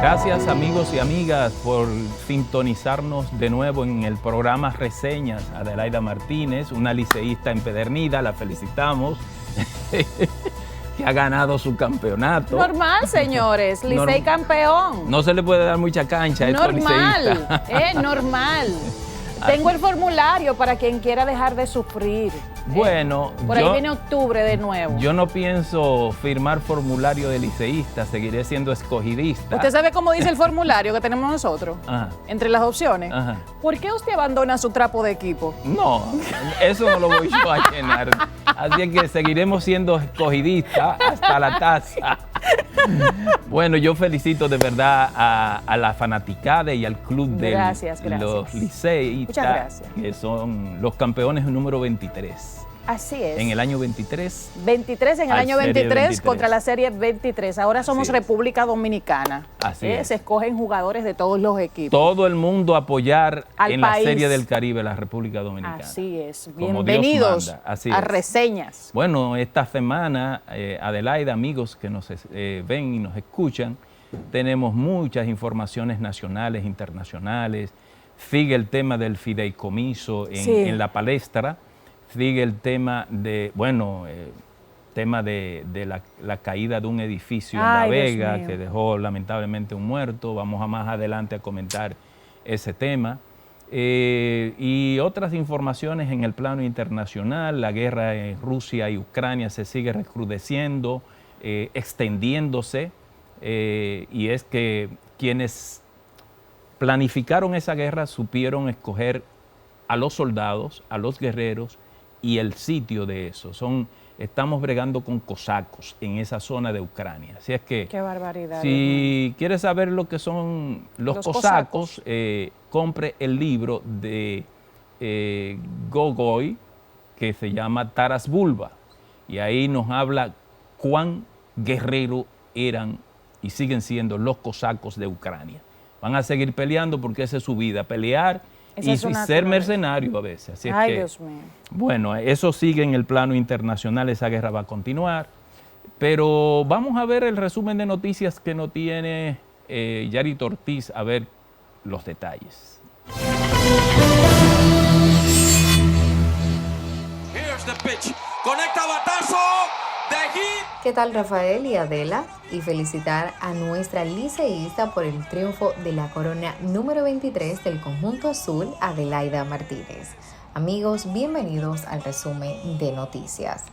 Gracias amigos y amigas por sintonizarnos de nuevo en el programa Reseñas. Adelaida Martínez, una liceísta empedernida, la felicitamos, que ha ganado su campeonato. Normal, señores, Licey campeón. No se le puede dar mucha cancha a estos liceístas. Normal. Tengo el formulario para quien quiera dejar de sufrir. Bueno, por ahí viene octubre de nuevo. Yo no pienso firmar formulario de liceísta, seguiré siendo escogidista. ¿Usted sabe cómo dice el formulario que tenemos nosotros? Ajá. Entre las opciones. Ajá. ¿Por qué usted abandona su trapo de equipo? No, eso no lo voy yo a llenar. Así que seguiremos siendo escogidistas hasta la taza. Bueno, yo felicito de verdad a la fanaticada y al club de los liceístas, que son los campeones número 23. Así es. En el año 23. 23 en el año 23 contra la serie 23. Ahora somos República Dominicana. Así es. Se escogen jugadores de todos los equipos. Todo el mundo a apoyar en la país. Serie del Caribe, la República Dominicana. Así es. Como bienvenidos Así a es. Reseñas. Bueno, esta semana, Adelaida, amigos que nos ven y nos escuchan, tenemos muchas informaciones nacionales, internacionales. Sigue el tema del fideicomiso en la palestra. Sigue el tema de, la caída de un edificio en La Vega que dejó lamentablemente un muerto. Vamos a más adelante a comentar ese tema. Y otras informaciones en el plano internacional. La guerra en Rusia y Ucrania se sigue recrudeciendo, extendiéndose. Y es que quienes planificaron esa guerra supieron escoger a los soldados, a los guerreros, y el sitio de eso. Estamos bregando con cosacos en esa zona de Ucrania. Así es que, qué barbaridad. Si quieres saber lo que son los cosacos, compre el libro de Gogol, que se llama Taras Bulba. Y ahí nos habla cuán guerreros eran y siguen siendo los cosacos de Ucrania. Van a seguir peleando porque esa es su vida, pelear y ser mercenario a veces. Así es que, Dios mío. Bueno, eso sigue en el plano internacional, esa guerra va a continuar. Pero vamos a ver el resumen de noticias que nos tiene Yarito Ortiz, a ver los detalles. Here's the pitch. Conecta batazo. ¿Qué tal, Rafael y Adela? Y felicitar a nuestra liceísta por el triunfo de la corona número 23 del conjunto azul, Adelaida Martínez. Amigos, bienvenidos al resumen de noticias.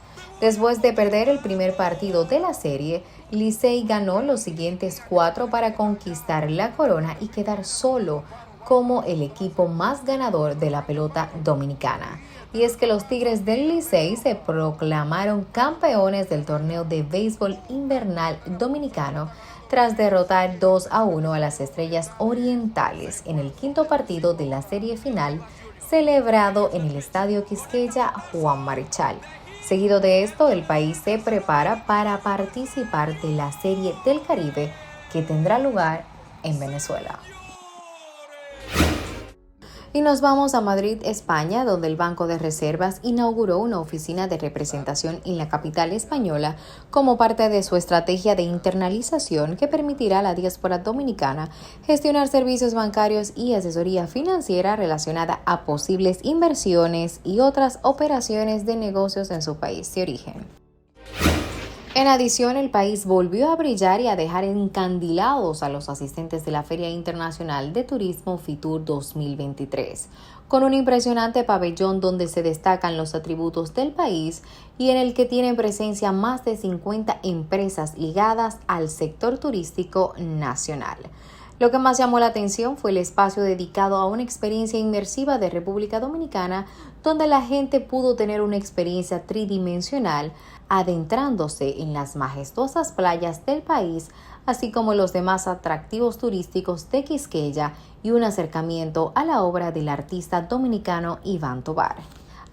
Después de perder el primer partido de la serie, Licey ganó los siguientes 4 para conquistar la corona y quedar solo como el equipo más ganador de la pelota dominicana. Y es que los Tigres del Licey se proclamaron campeones del torneo de béisbol invernal dominicano tras derrotar 2-1 a las Estrellas Orientales en el quinto partido de la serie final celebrado en el Estadio Quisqueya Juan Marichal. Seguido de esto, el país se prepara para participar de la Serie del Caribe que tendrá lugar en Venezuela. Y nos vamos a Madrid, España, donde el Banco de Reservas inauguró una oficina de representación en la capital española como parte de su estrategia de internalización que permitirá a la diáspora dominicana gestionar servicios bancarios y asesoría financiera relacionada a posibles inversiones y otras operaciones de negocios en su país de origen. En adición, el país volvió a brillar y a dejar encandilados a los asistentes de la Feria Internacional de Turismo FITUR 2023, con un impresionante pabellón donde se destacan los atributos del país y en el que tienen presencia más de 50 empresas ligadas al sector turístico nacional. Lo que más llamó la atención fue el espacio dedicado a una experiencia inmersiva de República Dominicana, donde la gente pudo tener una experiencia tridimensional adentrándose en las majestuosas playas del país, así como los demás atractivos turísticos de Quisqueya y un acercamiento a la obra del artista dominicano Iván Tovar.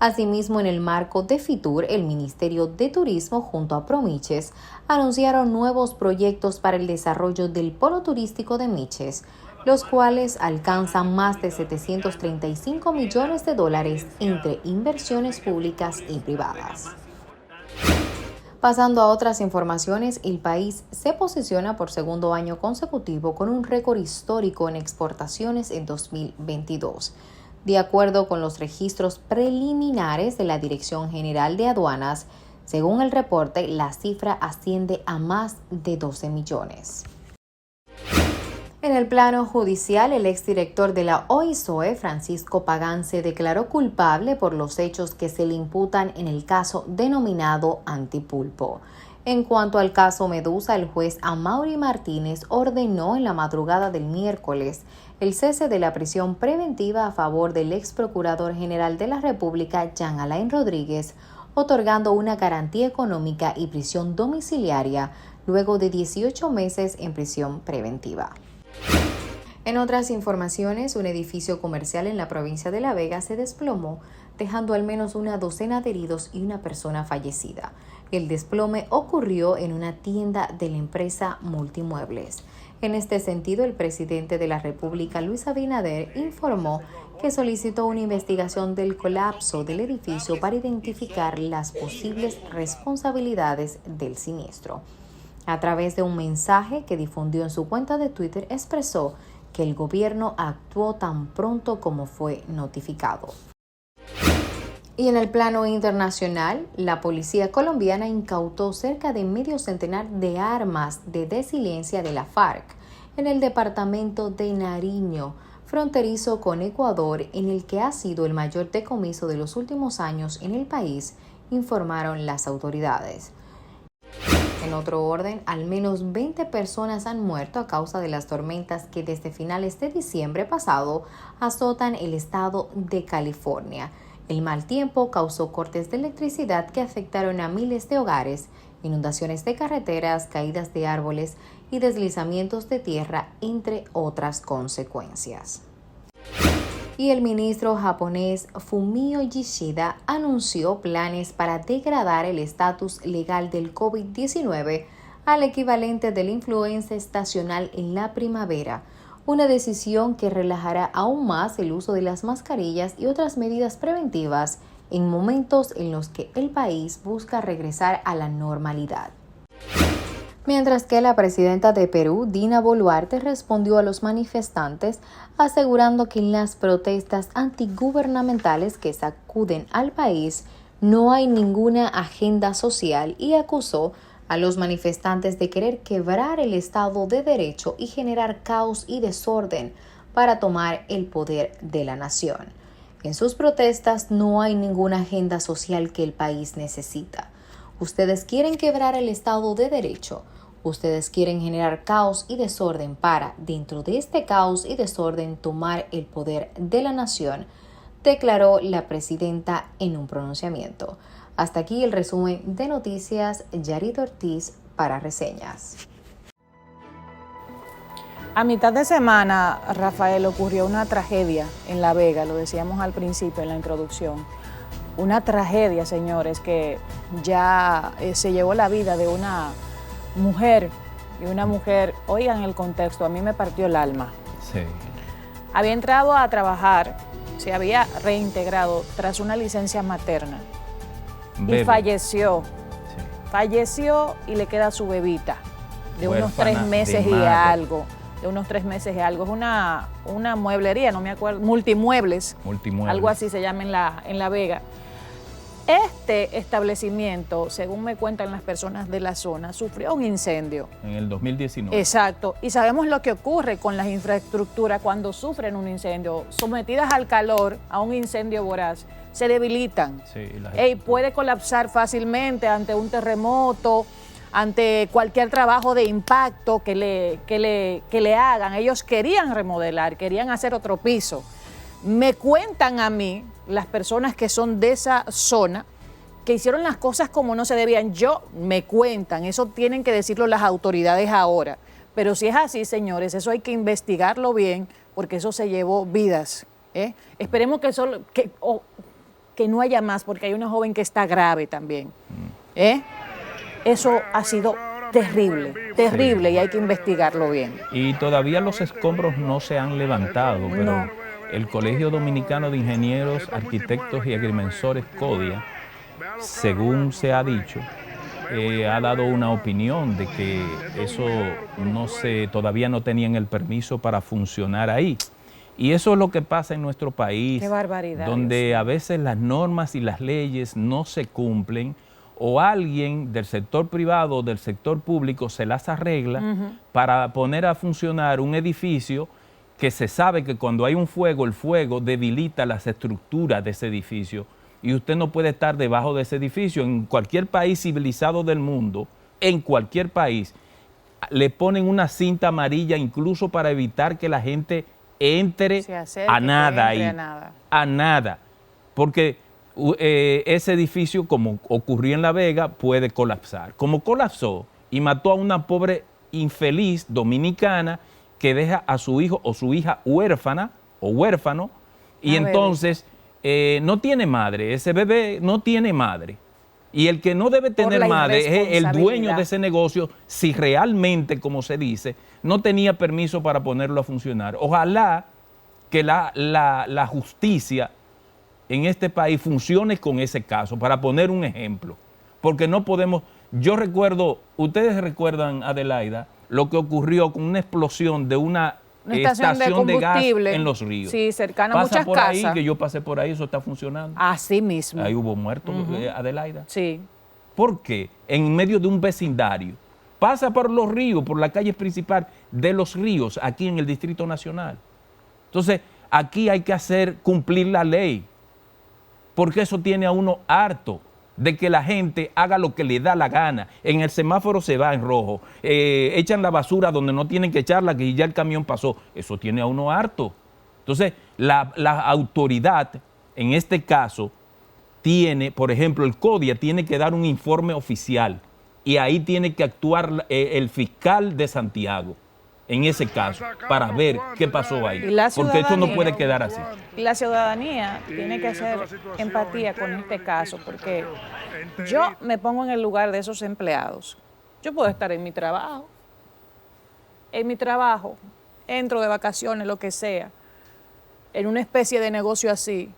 Asimismo, en el marco de FITUR, el Ministerio de Turismo junto a Promiches anunciaron nuevos proyectos para el desarrollo del polo turístico de Miches, los cuales alcanzan más de $735 millones entre inversiones públicas y privadas. Pasando a otras informaciones, el país se posiciona por segundo año consecutivo con un récord histórico en exportaciones en 2022. De acuerdo con los registros preliminares de la Dirección General de Aduanas, según el reporte, la cifra asciende a más de 12 millones. En el plano judicial, el exdirector de la OISOE, Francisco Pagán, se declaró culpable por los hechos que se le imputan en el caso denominado Antipulpo. En cuanto al caso Medusa, el juez Amaury Martínez ordenó en la madrugada del miércoles el cese de la prisión preventiva a favor del ex procurador general de la República, Jean Alain Rodríguez, otorgando una garantía económica y prisión domiciliaria luego de 18 meses en prisión preventiva. En otras informaciones, un edificio comercial en la provincia de La Vega se desplomó, dejando al menos una docena de heridos y una persona fallecida. El desplome ocurrió en una tienda de la empresa Multimuebles. En este sentido, el presidente de la República, Luis Abinader, informó que solicitó una investigación del colapso del edificio para identificar las posibles responsabilidades del siniestro. A través de un mensaje que difundió en su cuenta de Twitter, expresó que el gobierno actuó tan pronto como fue notificado. Y en el plano internacional, la policía colombiana incautó cerca de medio centenar de armas de desilencia de la FARC en el departamento de Nariño, fronterizo con Ecuador, en el que ha sido el mayor decomiso de los últimos años en el país, informaron las autoridades. En otro orden, al menos 20 personas han muerto a causa de las tormentas que desde finales de diciembre pasado azotan el estado de California. El mal tiempo causó cortes de electricidad que afectaron a miles de hogares, inundaciones de carreteras, caídas de árboles y deslizamientos de tierra, entre otras consecuencias. Y el ministro japonés Fumio Kishida anunció planes para degradar el estatus legal del COVID-19 al equivalente de la influenza estacional en la primavera, una decisión que relajará aún más el uso de las mascarillas y otras medidas preventivas en momentos en los que el país busca regresar a la normalidad. Mientras que la presidenta de Perú, Dina Boluarte, respondió a los manifestantes asegurando que en las protestas antigubernamentales que sacuden al país no hay ninguna agenda social y acusó a los manifestantes de querer quebrar el Estado de Derecho y generar caos y desorden para tomar el poder de la nación. En sus protestas no hay ninguna agenda social que el país necesita. Ustedes quieren quebrar el Estado de Derecho. Ustedes quieren generar caos y desorden para, dentro de este caos y desorden, tomar el poder de la nación, declaró la presidenta en un pronunciamiento. Hasta aquí el resumen de noticias. Yarit Ortiz para Reseñas. A mitad de semana, Rafael, ocurrió una tragedia en La Vega, lo decíamos al principio en la introducción. Una tragedia, señores, que ya se llevó la vida de una mujer, oigan el contexto, a mí me partió el alma. Sí. Había entrado a trabajar, se había reintegrado tras una licencia materna y falleció. Sí. Falleció y le queda su bebita de unos 3 meses y algo. Es una mueblería, no me acuerdo, multimuebles. Algo así se llama en La Vega. Este establecimiento, según me cuentan las personas de la zona, sufrió un incendio. En el 2019. Exacto. Y sabemos lo que ocurre con las infraestructuras cuando sufren un incendio. Sometidas al calor, a un incendio voraz, se debilitan. Sí, puede colapsar fácilmente ante un terremoto, ante cualquier trabajo de impacto que le hagan. Ellos querían remodelar, querían hacer otro piso. Me cuentan a mí, las personas que son de esa zona, que hicieron las cosas como no se debían. Me cuentan, eso tienen que decirlo las autoridades ahora. Pero si es así, señores, eso hay que investigarlo bien, porque eso se llevó vidas. Esperemos que no haya más, porque hay una joven que está grave también. Eso ha sido terrible, terrible, sí. Y hay que investigarlo bien. Y todavía los escombros no se han levantado, pero no. El Colegio Dominicano de Ingenieros, Arquitectos y Agrimensores, CODIA, según se ha dicho, ha dado una opinión de que eso todavía no tenían el permiso para funcionar ahí. Y eso es lo que pasa en nuestro país. Qué barbaridad. Donde a veces las normas y las leyes no se cumplen, o alguien del sector privado o del sector público se las arregla para poner a funcionar un edificio que se sabe que cuando hay un fuego, el fuego debilita las estructuras de ese edificio y usted no puede estar debajo de ese edificio. En cualquier país civilizado del mundo, en cualquier país, le ponen una cinta amarilla incluso para evitar que la gente entre a nada ahí, a nada, porque ese edificio, como ocurrió en La Vega, puede colapsar. Como colapsó y mató a una pobre infeliz dominicana que deja a su hijo o su hija huérfana o huérfano, y entonces no tiene madre, ese bebé no tiene madre. Y el que no debe tener madre es el dueño de ese negocio, si realmente, como se dice, no tenía permiso para ponerlo a funcionar. Ojalá que la justicia en este país funcione con ese caso, para poner un ejemplo. Porque no podemos, yo recuerdo, ustedes recuerdan, Adelaida, lo que ocurrió con una explosión de una estación de gas en Los Ríos. Sí, cercana a muchas casas. Pasa por ahí, que yo pasé por ahí, eso está funcionando. Así mismo. Ahí hubo muertos, Adelaida. Sí. ¿Por qué? En medio de un vecindario. Pasa por Los Ríos, por la calle principal de Los Ríos, aquí en el Distrito Nacional. Entonces, aquí hay que cumplir la ley, porque eso tiene a uno harto de que la gente haga lo que le da la gana. En el semáforo se va en rojo, echan la basura donde no tienen que echarla, que ya el camión pasó. Eso tiene a uno harto. Entonces, la autoridad, en este caso, tiene, por ejemplo, el CODIA tiene que dar un informe oficial y ahí tiene que actuar el fiscal de Santiago, en ese caso, para ver qué pasó ahí. Porque esto no puede quedar así. Y la ciudadanía tiene que hacer empatía con este caso, porque yo me pongo en el lugar de esos empleados. Yo puedo estar en mi trabajo, entro de vacaciones, lo que sea, en una especie de negocio así,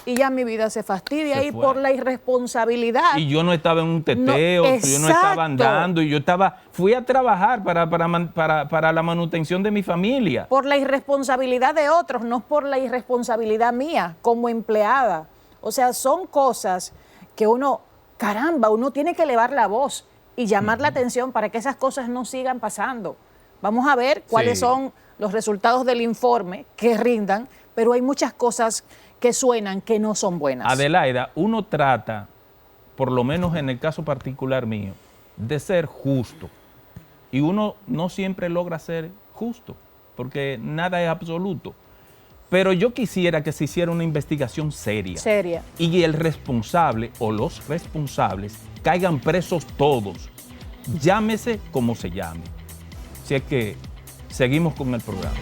y ya mi vida se fastidia ahí por la irresponsabilidad. Y yo no estaba en un teteo, yo no estaba andando, y fui a trabajar para la manutención de mi familia. Por la irresponsabilidad de otros, no por la irresponsabilidad mía como empleada. O sea, son cosas que uno tiene que elevar la voz y llamar la atención para que esas cosas no sigan pasando. Vamos a ver cuáles son los resultados del informe que rindan, pero hay muchas cosas que suenan que no son buenas. Adelaida, uno trata, por lo menos en el caso particular mío, de ser justo. Y uno no siempre logra ser justo, porque nada es absoluto. Pero yo quisiera que se hiciera una investigación seria. Y el responsable o los responsables caigan presos todos, llámese como se llame. Así es que seguimos con el programa.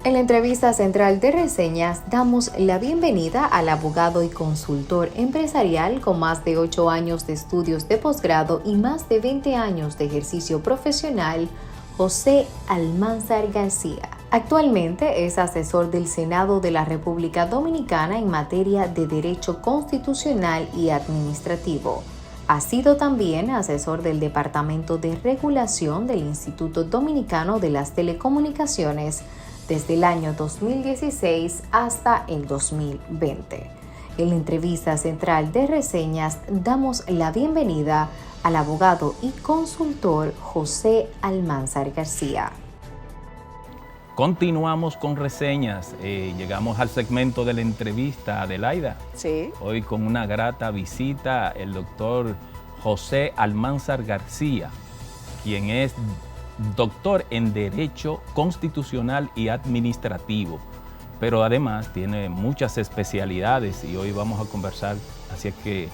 En la entrevista central de Reseñas damos la bienvenida al abogado y consultor empresarial con más de 8 años de estudios de posgrado y más de 20 años de ejercicio profesional, José Almanzar García. Actualmente es asesor del Senado de la República Dominicana en materia de Derecho Constitucional y Administrativo. Ha sido también asesor del Departamento de Regulación del Instituto Dominicano de las Telecomunicaciones desde el año 2016 hasta el 2020. En la entrevista central de Reseñas damos la bienvenida al abogado y consultor José Almanzar García. Continuamos con Reseñas. Llegamos al segmento de la entrevista, Adelaida. Sí. Hoy con una grata visita el doctor José Almanzar García, quien es doctor en Derecho Constitucional y Administrativo, pero además tiene muchas especialidades y hoy vamos a conversar, así es que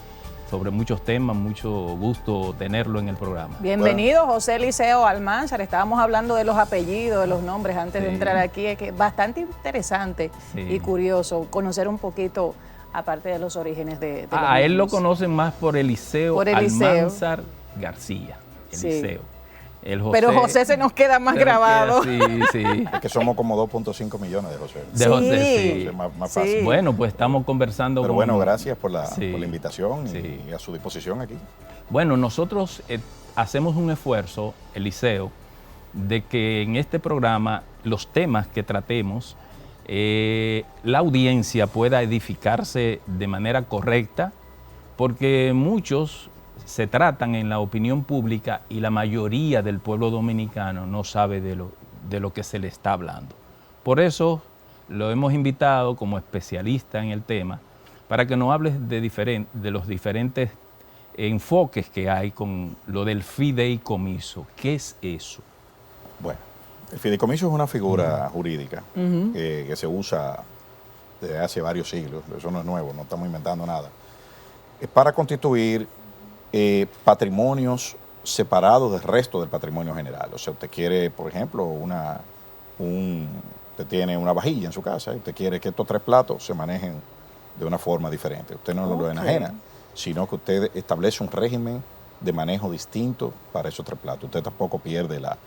sobre muchos temas. Mucho gusto tenerlo en el programa. Bienvenido, José Eliseo Almanzar. Estábamos hablando de los apellidos, de los nombres antes de entrar aquí. Es que bastante interesante y curioso conocer un poquito, aparte de los orígenes de los a él mismos. lo conocen más por Eliseo Almanzar García. Eliseo. José, pero José se nos queda más grabado. Sí. Es que somos como 2.5 millones de José. De José, sí. Es más fácil. Bueno, pues estamos conversando. Pero bueno, gracias por la invitación y a su disposición aquí. Bueno, nosotros hacemos un esfuerzo, Eliseo, de que en este programa los temas que tratemos, la audiencia pueda edificarse de manera correcta, porque muchos se tratan en la opinión pública y la mayoría del pueblo dominicano no sabe de lo que se le está hablando. Por eso lo hemos invitado como especialista en el tema para que nos hables de los diferentes enfoques que hay con lo del fideicomiso. ¿Qué es eso? Bueno, el fideicomiso es una figura jurídica que se usa desde hace varios siglos. Eso no es nuevo, no estamos inventando nada. Es para constituir patrimonios separados del resto del patrimonio general. O sea, usted quiere, por ejemplo, usted tiene una vajilla en su casa y usted quiere que estos 3 platos se manejen de una forma diferente. Usted no lo enajena, sino que usted establece un régimen de manejo distinto para esos 3 platos. Usted tampoco pierde la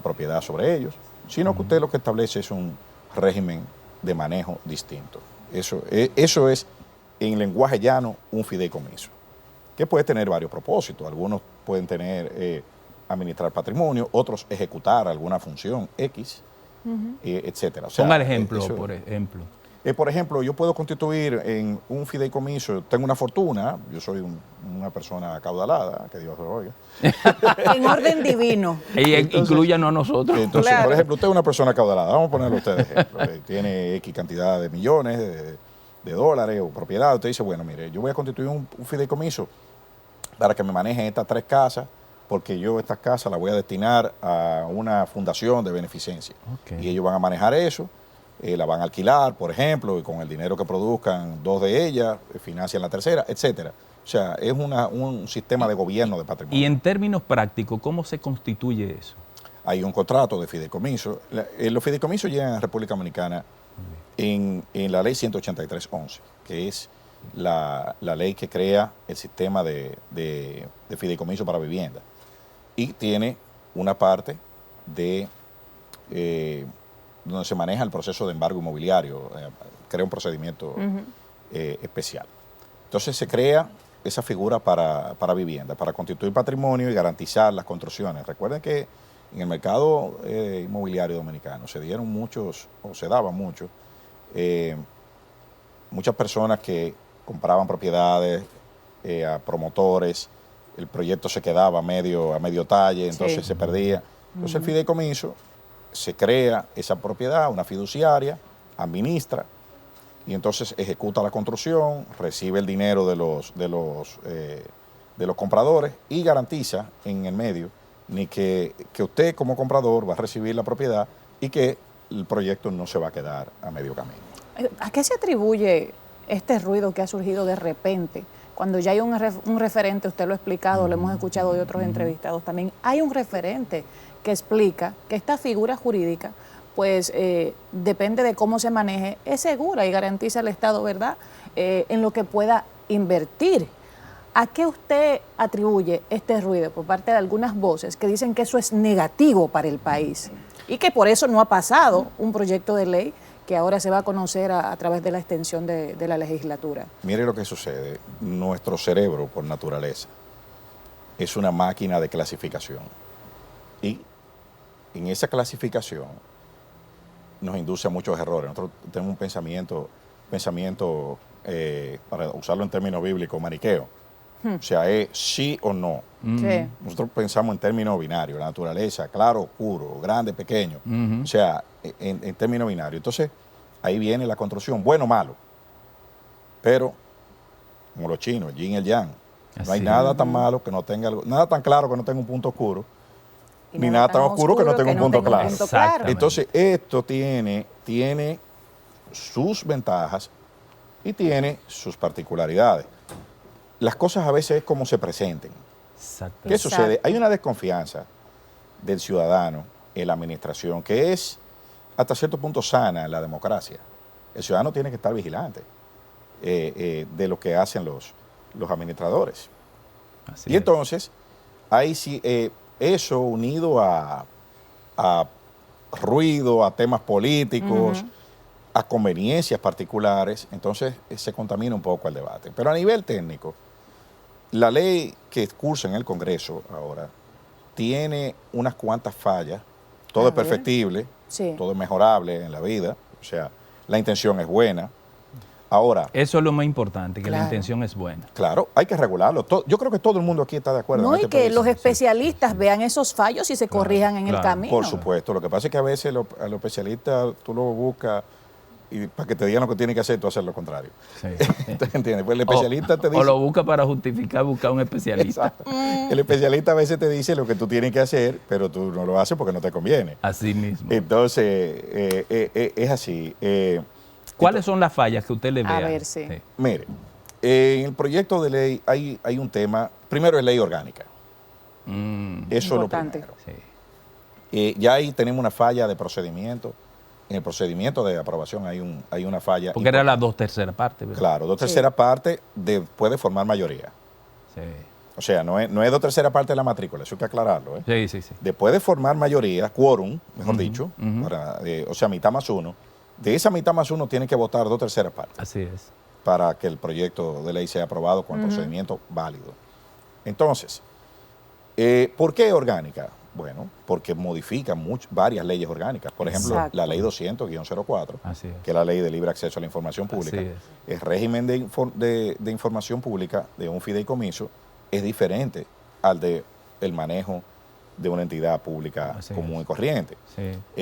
propiedad sobre ellos, sino que usted lo que establece es un régimen de manejo distinto. Eso es, en lenguaje llano, un fideicomiso, que puede tener varios propósitos. Algunos pueden tener administrar patrimonio, otros ejecutar alguna función X, etcétera. O sea, ponga el ejemplo, por ejemplo. Por ejemplo, yo puedo constituir en un fideicomiso, tengo una fortuna, yo soy una persona acaudalada, que Dios lo oiga. En orden divino. Incluyanos a nosotros. Entonces, por ejemplo, usted es una persona acaudalada, vamos a ponerlo a usted de ejemplo, tiene X cantidad de millones de dólares o propiedad. Usted dice, bueno, mire, yo voy a constituir un fideicomiso para que me manejen estas 3 casas, porque yo estas casas las voy a destinar a una fundación de beneficencia. Y ellos van a manejar eso, la van a alquilar, por ejemplo, y con el dinero que produzcan 2 de ellas, financian la tercera, etcétera. O sea, es un sistema de gobierno de patrimonio. Y en términos prácticos, ¿cómo se constituye eso? Hay un contrato de fideicomiso. Los fideicomisos llegan a República Dominicana en la ley 183-11, que es la ley que crea el sistema de fideicomiso para vivienda. Y tiene una parte donde se maneja el proceso de embargo inmobiliario, crea un procedimiento especial. Entonces se crea esa figura para vivienda, para constituir patrimonio y garantizar las construcciones. Recuerden que en el mercado inmobiliario dominicano se daban muchas personas que compraban propiedades a promotores, el proyecto se quedaba a medio talle, entonces se perdía. Entonces el fideicomiso se crea esa propiedad, una fiduciaria, administra y entonces ejecuta la construcción, recibe el dinero de los compradores y garantiza en el medio ni que usted como comprador va a recibir la propiedad y que el proyecto no se va a quedar a medio camino. ¿A qué se atribuye este ruido que ha surgido de repente? Cuando ya hay un referente, usted lo ha explicado, lo hemos escuchado de otros entrevistados también, hay un referente que explica que esta figura jurídica, pues depende de cómo se maneje, es segura y garantiza el Estado, ¿verdad?, en lo que pueda invertir. ¿A qué usted atribuye este ruido por parte de algunas voces que dicen que eso es negativo para el país y que por eso no ha pasado un proyecto de ley que ahora se va a conocer a través de la extensión de la legislatura? Mire lo que sucede. Nuestro cerebro, por naturaleza, es una máquina de clasificación. Y en esa clasificación nos induce a muchos errores. Nosotros tenemos un pensamiento para usarlo en términos bíblicos, maniqueo. O sea, es sí o no. Sí. Nosotros pensamos en términos binarios, la naturaleza, claro, oscuro, grande, pequeño. O sea, en términos binarios. Entonces, ahí viene la construcción, bueno o malo. Pero, como los chinos, el yin y el yang. No hay nada tan malo que no tenga nada tan claro que no tenga un punto oscuro, ni nada tan oscuro que no tenga un punto claro. Entonces, esto tiene sus ventajas y tiene sus particularidades. las cosas a veces es como se presenten. Exacto. ¿Qué sucede? Hay una desconfianza del ciudadano en la administración que es hasta cierto punto sana en la democracia. El ciudadano tiene que estar vigilante de lo que hacen los administradores. Así y entonces, ahí sí, eso unido a ruido, a temas políticos, a conveniencias particulares, entonces se contamina un poco el debate. Pero a nivel técnico, la ley que cursa en el Congreso ahora tiene unas cuantas fallas, todo es perfectible, todo es mejorable en la vida, o sea, la intención es buena. Ahora, eso es lo más importante, que la intención es buena. Claro, hay que regularlo. Yo creo que todo el mundo aquí está de acuerdo. No, y que los especialistas vean esos fallos y se corrijan en el camino. Por supuesto. Lo que pasa es que a veces a los especialistas tú lo buscas y para que te digan lo que tienes que hacer, tú haces lo contrario. Sí. ¿Entiendes? Pues el especialista te dice... O lo busca para justificar buscar un especialista. Exacto. El especialista a veces te dice lo que tú tienes que hacer, pero tú no lo haces porque no te conviene. Así mismo. Entonces, es así. ¿Cuáles son las fallas que usted le ve? A ver, sí. Mire, en el proyecto de ley hay un tema, primero es ley orgánica. Eso importante. es lo primero. Sí. Ya ahí tenemos una falla de procedimiento. En el procedimiento de aprobación hay una falla. Porque era la 2/3 parte, ¿verdad? Claro, 2/3 parte puede formar mayoría. Sí. O sea, no es 2/3 parte de la matrícula, eso hay que aclararlo. Sí. Después de formar mayoría, quórum, mejor dicho, o sea, mitad más uno, de esa mitad más uno tiene que votar 2/3 parte. Así es. Para que el proyecto de ley sea aprobado con el procedimiento válido. Entonces, ¿por qué orgánica? Bueno, porque modifica varias leyes orgánicas. Por ejemplo, la ley 200-04, que es la ley de libre acceso a la información pública. El régimen de información pública de un fideicomiso es diferente al del manejo de una entidad pública común y corriente.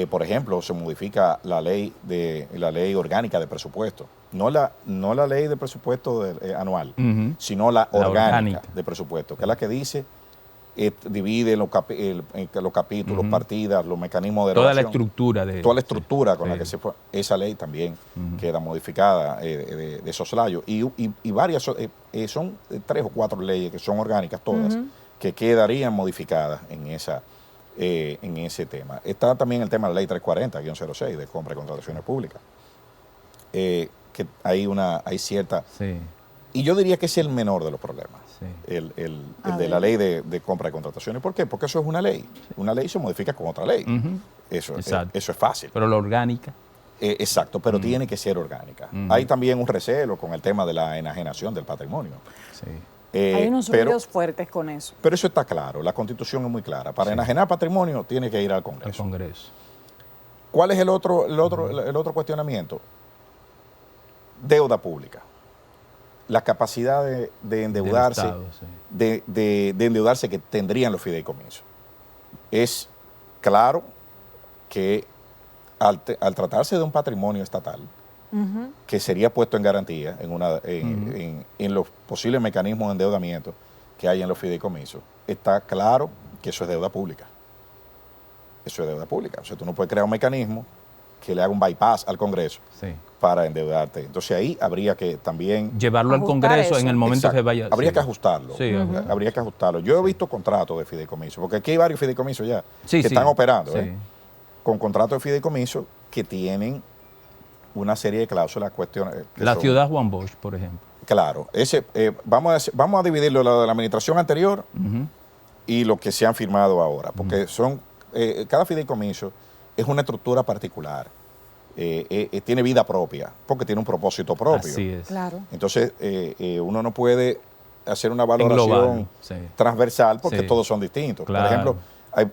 Por ejemplo, se modifica la ley orgánica de presupuesto. No la ley de presupuesto anual, sino la orgánica de presupuesto, que es la que dice, divide los capítulos, partidas, los mecanismos de toda relación. Toda la estructura con la que se fue. Esa ley también queda modificada de soslayo. Y varias, son 3 o 4 leyes que son orgánicas todas, que quedarían modificadas en ese tema. Está también el tema de la ley 340-06 de compra y contrataciones públicas, que hay cierta... Y yo diría que ese es el menor de los problemas, el de la ley de compra y contrataciones. ¿Por qué? Porque eso es una ley. Una ley se modifica con otra ley. Eso es fácil. Pero la orgánica... exacto, pero tiene que ser orgánica. Hay también un recelo con el tema de la enajenación del patrimonio. Hay unos ruidos fuertes con eso. Pero eso está claro, la Constitución es muy clara. Para enajenar patrimonio tiene que ir al Congreso. ¿Cuál es el otro cuestionamiento? Deuda pública. La capacidad de endeudarse, Estado, de endeudarse que tendrían los fideicomisos. Es claro que al tratarse de un patrimonio estatal, que sería puesto en garantía en los posibles mecanismos de endeudamiento que hay en los fideicomisos, está claro que eso es deuda pública. Eso es deuda pública. O sea, tú no puedes crear un mecanismo que le haga un bypass al Congreso para endeudarte. Entonces ahí habría que también... llevarlo al Congreso eso en el momento que vaya... Habría que ajustarlo. Habría que ajustarlo. Yo he visto contratos de fideicomiso, porque aquí hay varios fideicomisos ya que están operando, con contratos de fideicomiso que tienen una serie de cláusulas, cuestiones... Ciudad Juan Bosch, por ejemplo. Claro. Vamos a dividirlo, lo de la administración anterior y lo que se han firmado ahora, porque cada fideicomiso es una estructura particular, tiene vida propia, porque tiene un propósito propio. Así es. Claro. Entonces, uno no puede hacer una valoración transversal porque todos son distintos. Claro. Por ejemplo,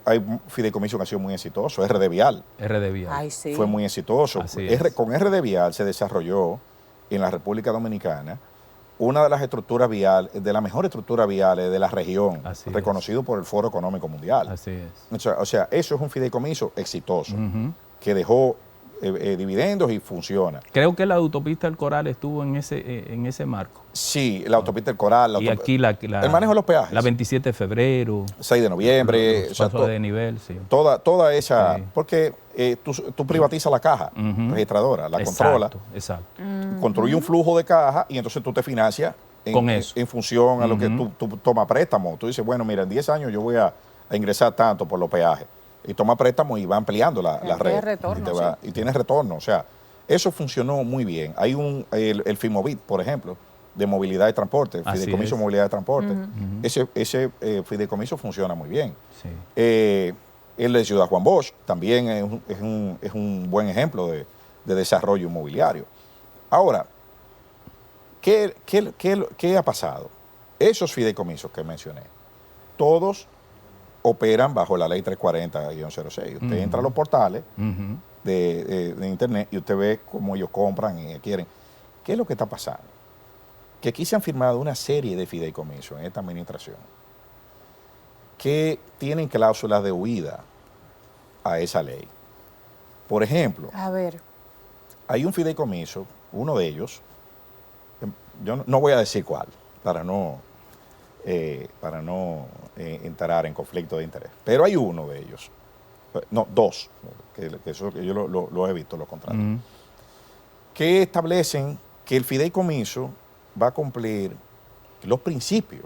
hay fideicomisos que han sido muy exitosos. RD Vial. Ay, sí. Fue muy exitoso. Con RD Vial se desarrolló en la República Dominicana una de las estructuras viales, de las mejores estructuras viales de la región, reconocido por el Foro Económico Mundial. Así es. O sea, eso es un fideicomiso exitoso, que dejó dividendos y funciona. Creo que la autopista del Coral estuvo en ese marco. Sí, la autopista del Coral. Y aquí el manejo de los peajes. La 27 de febrero. 6 de noviembre. Los pasos de nivel, Toda esa... Porque tú privatizas la caja registradora, la controla. Exacto. Construye un flujo de caja y entonces tú te financias en función a lo que tú tomas préstamo. Tú dices, bueno, mira, en 10 años yo voy a ingresar tanto por los peajes. Y toma préstamo y va ampliando la red. Retorno, y tienes retorno. O sea, eso funcionó muy bien. Hay el FIMOVIT, por ejemplo, de movilidad y transporte, Fideicomiso de Movilidad y Transporte. Ese fideicomiso funciona muy bien. Sí. El de Ciudad Juan Bosch también es un buen ejemplo de desarrollo inmobiliario. Ahora, ¿qué ha pasado? Esos fideicomisos que mencioné, todos operan bajo la ley 340-06. Usted entra a los portales de internet y usted ve cómo ellos compran y quieren. ¿Qué es lo que está pasando? Que aquí se han firmado una serie de fideicomisos en esta administración que tienen cláusulas de huida a esa ley. Por ejemplo, a ver, hay un fideicomiso, uno de ellos, yo no voy a decir cuál, para no entrar en conflicto de interés, pero hay uno de ellos, no, dos, que eso que yo lo he visto, los contratos, que establecen que el fideicomiso va a cumplir los principios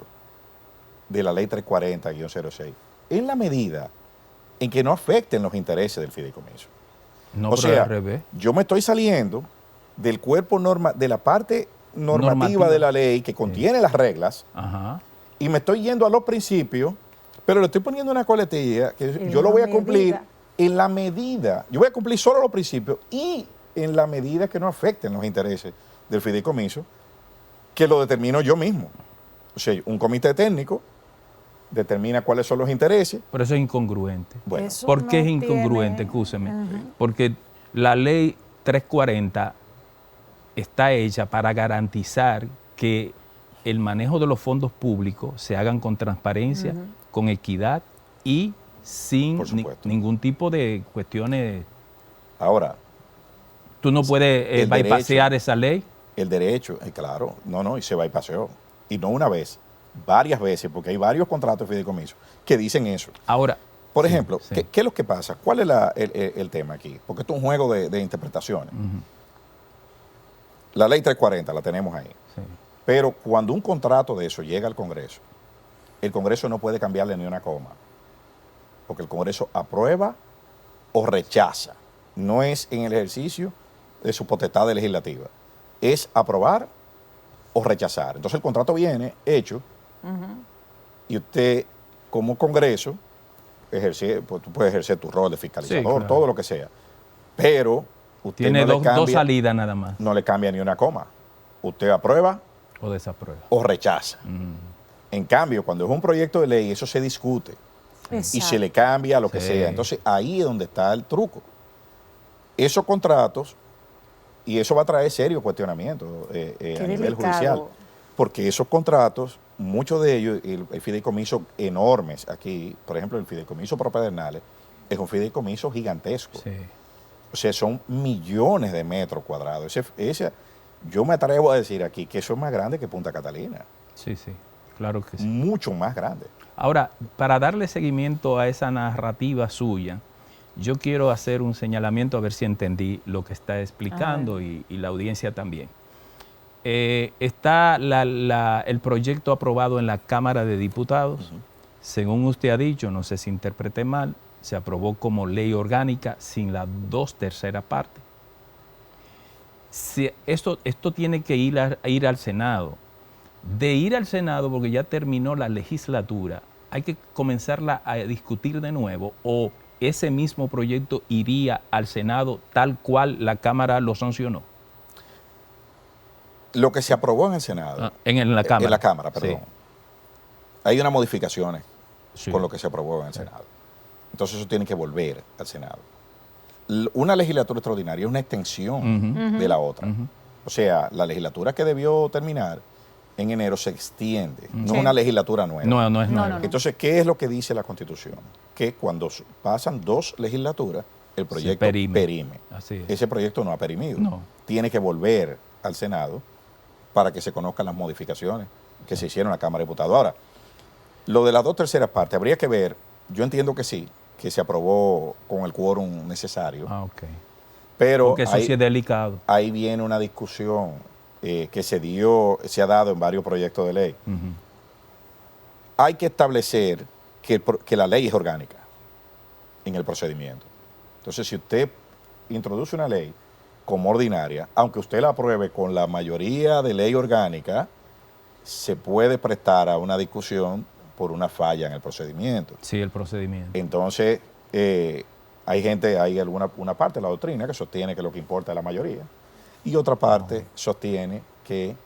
de la ley 340-06 en la medida en que no afecten los intereses del fideicomiso. No, o sea, al revés. Yo me estoy saliendo del cuerpo de la parte normativa de la ley que contiene las reglas y me estoy yendo a los principios, pero le estoy poniendo una coletilla que yo lo voy a cumplir en la medida, yo voy a cumplir solo los principios y en la medida que no afecten los intereses del fideicomiso, que lo determino yo mismo. O sea, un comité técnico determina cuáles son los intereses. Pero eso es incongruente. Bueno, ¿Por qué es incongruente? Escúcheme. Porque la ley 340 está hecha para garantizar que el manejo de los fondos públicos se hagan con transparencia, con equidad y sin ningún tipo de cuestiones. Ahora, tú no puedes bypassear esa ley. El derecho, claro, y se bypasseó. Y no una vez, varias veces, porque hay varios contratos de fideicomiso que dicen eso. Ahora, por ejemplo, ¿qué es lo que pasa? ¿Cuál es el tema aquí? Porque esto es un juego de interpretaciones. La ley 340 la tenemos ahí. Sí. Pero cuando un contrato de eso llega al Congreso, el Congreso no puede cambiarle ni una coma. Porque el Congreso aprueba o rechaza. No es en el ejercicio de su potestad legislativa. Es aprobar o rechazar. Entonces el contrato viene hecho y usted como Congreso pues tú puedes ejercer tu rol de fiscalizador, todo lo que sea. Pero usted tiene dos salidas nada más. No le cambia ni una coma. Usted aprueba o desaprueba o rechaza. En cambio, cuando es un proyecto de ley, eso se discute. Exacto. Y se le cambia lo que sea. Entonces ahí es donde está el truco. Esos contratos, y eso va a traer serio cuestionamiento a nivel judicial, porque esos contratos, muchos de ellos, el fideicomiso enormes aquí, por ejemplo, el fideicomiso pro Pedernales, es un fideicomiso gigantesco. Sí. O sea, son millones de metros cuadrados. Yo me atrevo a decir aquí que eso es más grande que Punta Catalina. Sí, claro que sí. Mucho más grande. Ahora, para darle seguimiento a esa narrativa suya, yo quiero hacer un señalamiento a ver si entendí lo que está explicando y la audiencia también. Está el proyecto aprobado en la Cámara de Diputados. Según usted ha dicho, no sé si interpreté mal, se aprobó como ley orgánica sin la 2/3 parte. Si esto tiene que ir al Senado. De ir al Senado, porque ya terminó la legislatura, hay que comenzarla a discutir de nuevo, o ese mismo proyecto iría al Senado tal cual la Cámara lo sancionó. Lo que se aprobó en el Senado. En la Cámara. En la Cámara, perdón. Sí. Hay unas modificaciones con lo que se aprobó en el Senado. Entonces eso tiene que volver al Senado. Una legislatura extraordinaria es una extensión de la otra. O sea, la legislatura que debió terminar en enero se extiende, no es una legislatura nueva. No es nueva. Entonces, ¿qué es lo que dice la Constitución? Que cuando pasan 2 legislaturas, el proyecto perime. Así es. Ese proyecto no ha perimido. No. Tiene que volver al Senado para que se conozcan las modificaciones que se hicieron en la Cámara de Diputados. Ahora, lo de las 2/3 partes, habría que ver, yo entiendo que sí, que se aprobó con el quórum necesario. Ok. Pero porque eso sí es delicado. Ahí viene una discusión que se ha dado en varios proyectos de ley. Hay que establecer que la ley es orgánica en el procedimiento. Entonces, si usted introduce una ley como ordinaria, aunque usted la apruebe con la mayoría de ley orgánica, se puede prestar a una discusión por una falla en el procedimiento. Sí, el procedimiento. Entonces, hay una parte de la doctrina que sostiene que lo que importa es la mayoría, y otra parte sostiene que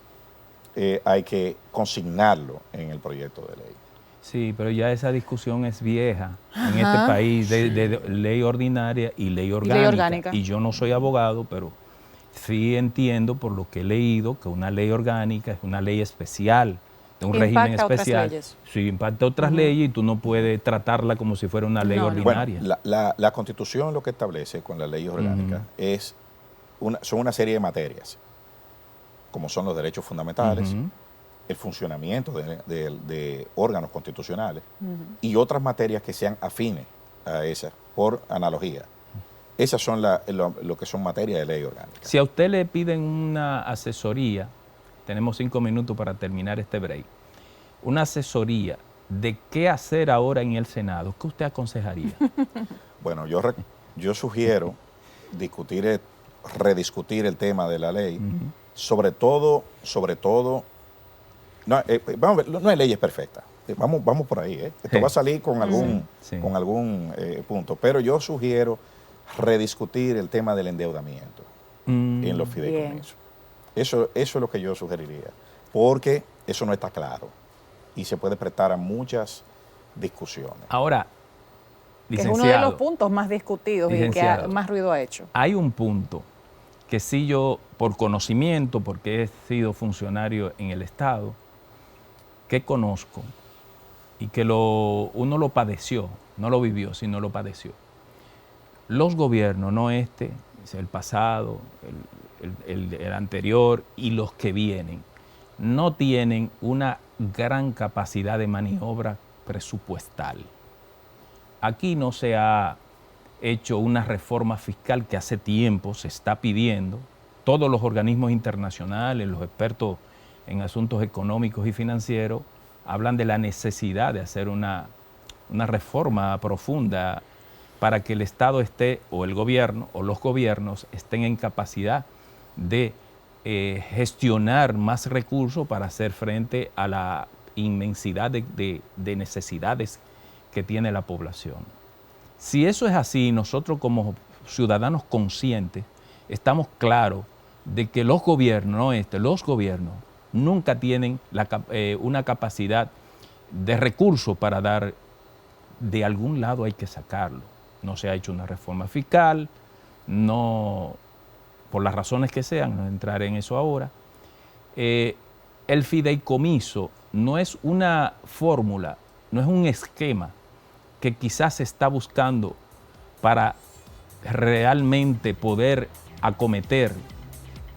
hay que consignarlo en el proyecto de ley. Sí, pero ya esa discusión es vieja en este país de ley ordinaria y ley orgánica. Y yo no soy abogado, pero sí entiendo por lo que he leído que una ley orgánica es una ley especial, de un régimen especial. Sí, impacta otras leyes y tú no puedes tratarla como si fuera una ley ordinaria. Bueno, la Constitución lo que establece con la ley orgánica son una serie de materias, como son los derechos fundamentales, el funcionamiento de órganos constitucionales y otras materias que sean afines a esas, por analogía. Esas son lo que son materias de ley orgánica. Si a usted le piden una asesoría, tenemos 5 minutos para terminar este break, una asesoría de qué hacer ahora en el Senado, ¿qué usted aconsejaría? Bueno, yo sugiero rediscutir el tema de la ley, sobre todo, no hay leyes perfectas. Vamos por ahí. Esto va a salir con algún punto. Pero yo sugiero rediscutir el tema del endeudamiento en los fideicomisos. Eso es lo que yo sugeriría. Porque eso no está claro. Y se puede prestar a muchas discusiones. Ahora, licenciado, es uno de los puntos más discutidos y que más ruido ha hecho. Hay un punto que sí yo, por conocimiento, porque he sido funcionario en el Estado, que conozco y que uno lo padeció, no lo vivió, sino lo padeció. Los gobiernos, no el pasado, el anterior y los que vienen, no tienen una gran capacidad de maniobra presupuestal. Aquí no se ha hecho una reforma fiscal que hace tiempo se está pidiendo. Todos los organismos internacionales, los expertos en asuntos económicos y financieros, hablan de la necesidad de hacer una reforma profunda para que el Estado esté, o el gobierno, o los gobiernos estén en capacidad de gestionar más recursos para hacer frente a la inmensidad de necesidades que tiene la población. Si eso es así, nosotros como ciudadanos conscientes estamos claros de que los gobiernos, los gobiernos nunca tienen una capacidad de recursos para dar, de algún lado hay que sacarlo. No se ha hecho una reforma fiscal, no, por las razones que sean, no entraré en eso ahora. El fideicomiso no es una fórmula, no es un esquema que quizás se está buscando para realmente poder acometer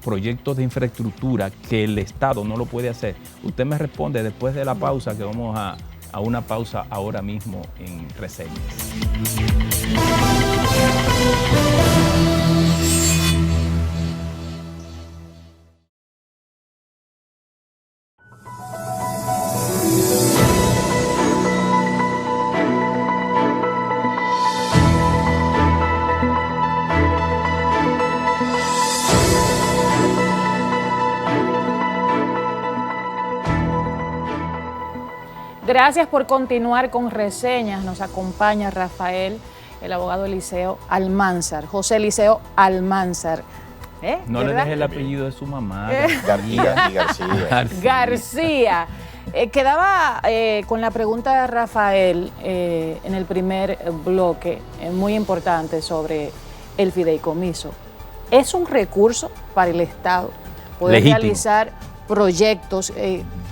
proyectos de infraestructura que el Estado no lo puede hacer. Usted me responde después de la pausa, que vamos a una pausa ahora mismo en Reseñas. Gracias por continuar con Reseñas. Nos acompaña Rafael, el abogado Eliseo Almanzar, José Eliseo Almanzar. No ¿verdad? Le deje el apellido de su mamá. García. Quedaba con la pregunta de Rafael en el primer bloque, muy importante, sobre el fideicomiso. ¿Es un recurso para el Estado poder realizar proyectos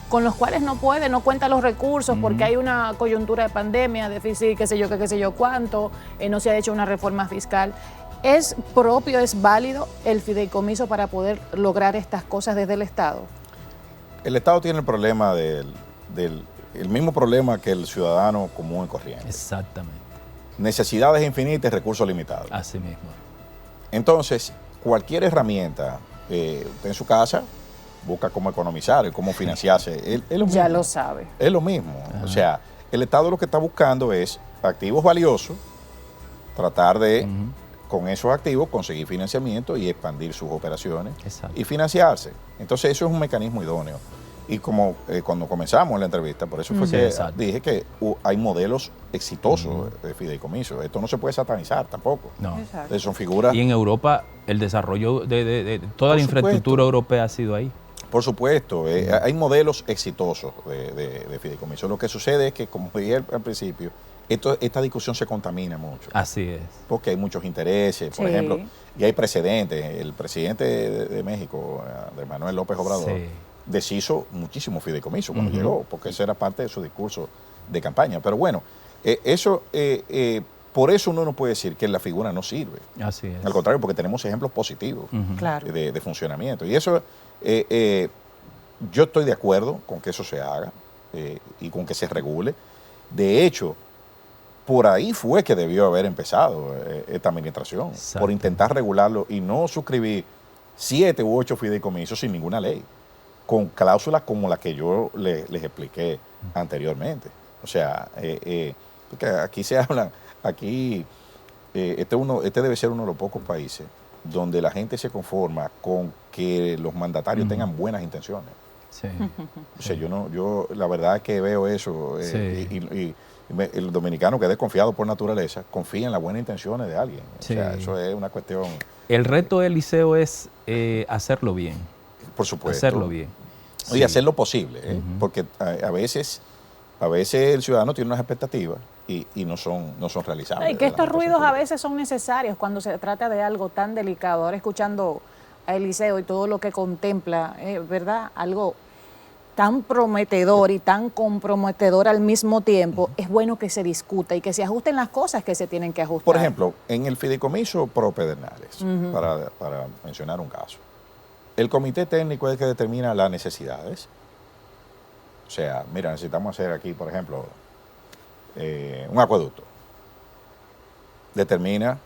con los cuales no cuenta los recursos porque hay una coyuntura de pandemia, déficit, qué sé yo cuánto, no se ha hecho una reforma fiscal? ¿Es propio, es válido el fideicomiso para poder lograr estas cosas desde el Estado? El Estado tiene el problema el mismo problema que el ciudadano común y corriente. Exactamente. Necesidades infinitas y recursos limitados. Así mismo. Entonces, cualquier herramienta, usted en su casa busca cómo economizar y cómo financiarse. Es lo mismo. Ya lo sabe. Es lo mismo. O sea, el Estado lo que está buscando es activos valiosos, tratar de, con esos activos, conseguir financiamiento y expandir sus operaciones. Exacto. Y financiarse. Entonces, eso es un mecanismo idóneo. Y como cuando comenzamos la entrevista, por eso fue que dije que hay modelos exitosos de fideicomiso. Esto no se puede satanizar tampoco. No. Entonces, son figuras. Y en Europa, el desarrollo de toda la infraestructura europea ha sido ahí. Por supuesto, hay modelos exitosos de fideicomiso. Lo que sucede es que, como dije al principio, esta discusión se contamina mucho. Así es. Porque hay muchos intereses, por ejemplo, y hay precedentes. El presidente de México, Andrés Manuel López Obrador, deshizo muchísimo fideicomiso cuando llegó, porque ese era parte de su discurso de campaña. Pero bueno, por eso uno no puede decir que la figura no sirve. Así es. Al contrario, porque tenemos ejemplos positivos de funcionamiento. Y eso, yo estoy de acuerdo con que eso se haga y con que se regule. De hecho, por ahí fue que debió haber empezado esta administración, por intentar regularlo y no suscribir 7 u 8 fideicomisos sin ninguna ley, con cláusulas como la que yo les expliqué anteriormente. O sea, porque aquí se hablan, este debe ser uno de los pocos países donde la gente se conforma con que los mandatarios tengan buenas intenciones. Sí. O sea, yo la verdad es que veo eso y el dominicano, que es desconfiado por naturaleza, confía en las buenas intenciones de alguien. O sea, eso es una cuestión. El reto del liceo es hacerlo bien. Por supuesto. Hacerlo bien. Y hacer lo posible, porque a veces el ciudadano tiene unas expectativas y no son realizables. Y que estos ruidos a veces son necesarios cuando se trata de algo tan delicado. Ahora, escuchando a Eliseo y todo lo que contempla, ¿verdad? Algo tan prometedor y tan comprometedor al mismo tiempo, es bueno que se discuta y que se ajusten las cosas que se tienen que ajustar. Por ejemplo, en el fideicomiso pro Pedernales, para mencionar un caso, el comité técnico es el que determina las necesidades. O sea, mira, necesitamos hacer aquí, por ejemplo, un acueducto. Determina